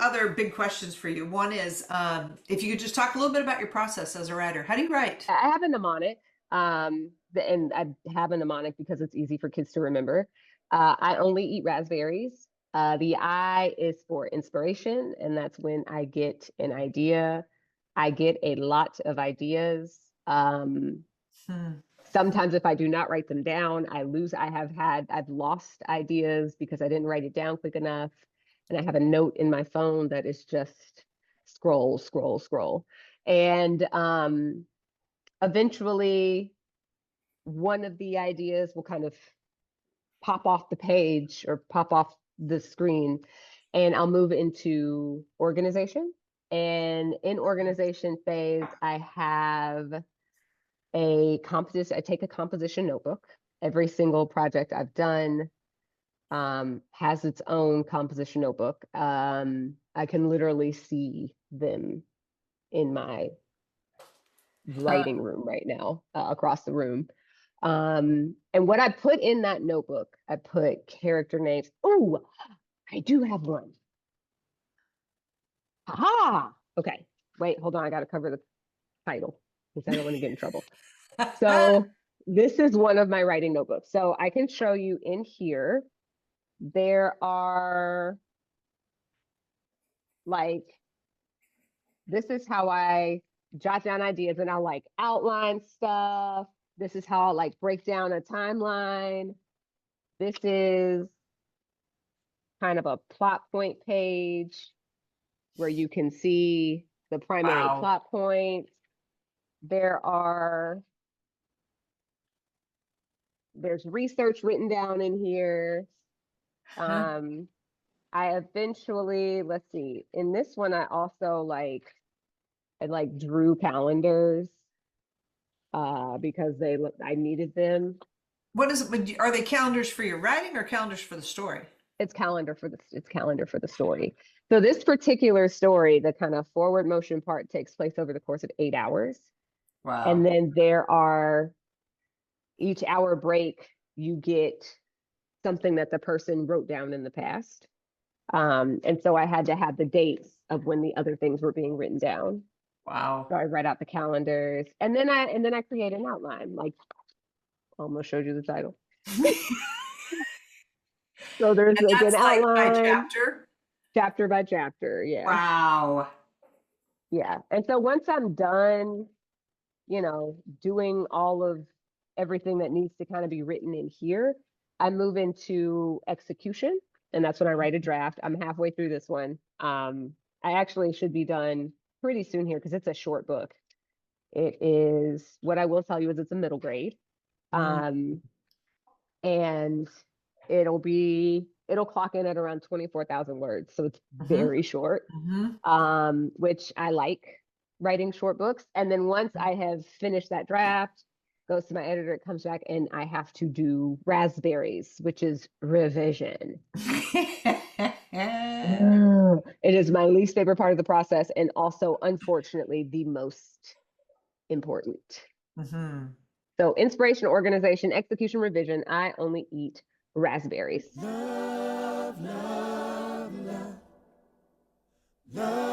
other big questions for you. One is, if you could just talk a little bit about your process as a writer. How do you write? I have a mnemonic, and I have a mnemonic because it's easy for kids to remember. I only eat raspberries. The I is for inspiration, and that's when I get an idea. I get a lot of ideas. Hmm. Sometimes if I do not write them down, I lose. I've lost ideas because I didn't write it down quick enough. And I have a note in my phone that is just scroll, scroll, scroll. And eventually one of the ideas will kind of pop off the page or pop off the screen, and I'll move into organization. And in organization phase, I take a composition notebook. Every single project I've done has its own composition notebook. I can literally see them in my Huh. writing room right now, across the room. And what I put in that notebook, I put character names. Oh, I do have one. Aha. Okay. Wait, hold on. I got to cover the title because I don't want to get in trouble. So this is one of my writing notebooks. So I can show you in here. There are like, this is how I jot down ideas, and I like outline stuff. This is how I like break down a timeline. This is kind of a plot point page where you can see the primary Wow. plot points. There are, there's research written down in here. Huh. Um, I eventually, let's see, in this one, I like drew calendars, because I needed them. What is it? Are they calendars for your writing or calendars for the story? It's calendar for the story. So this particular story, the kind of forward motion part takes place over the course of 8 hours. And Wow. then there are each hour break, you get something that the person wrote down in the past. And so I had to have the dates of when the other things were being written down. So Wow. I write out the calendars, and then I create an outline, like almost showed you the title. So there's And like an that's like by outline, chapter? chapter by chapter. Yeah. Wow. Yeah. And so once I'm done, doing all of everything that needs to kind of be written in here, I move into execution. And that's when I write a draft. I'm halfway through this one. I actually should be done pretty soon here because it's a short book. It is, what I will tell you is it's a middle grade. Mm. Um, and it'll clock in at around 24,000 words. So it's Hmm. very short, Hmm. which I like writing short books. And then once I have finished that draft, goes to my editor, it comes back, and I have to do raspberries, which is revision. Ugh. It is my least favorite part of the process, and also, unfortunately, the most important. Hmm. So, inspiration, organization, execution, revision. I only eat raspberries. Love, love, love, love.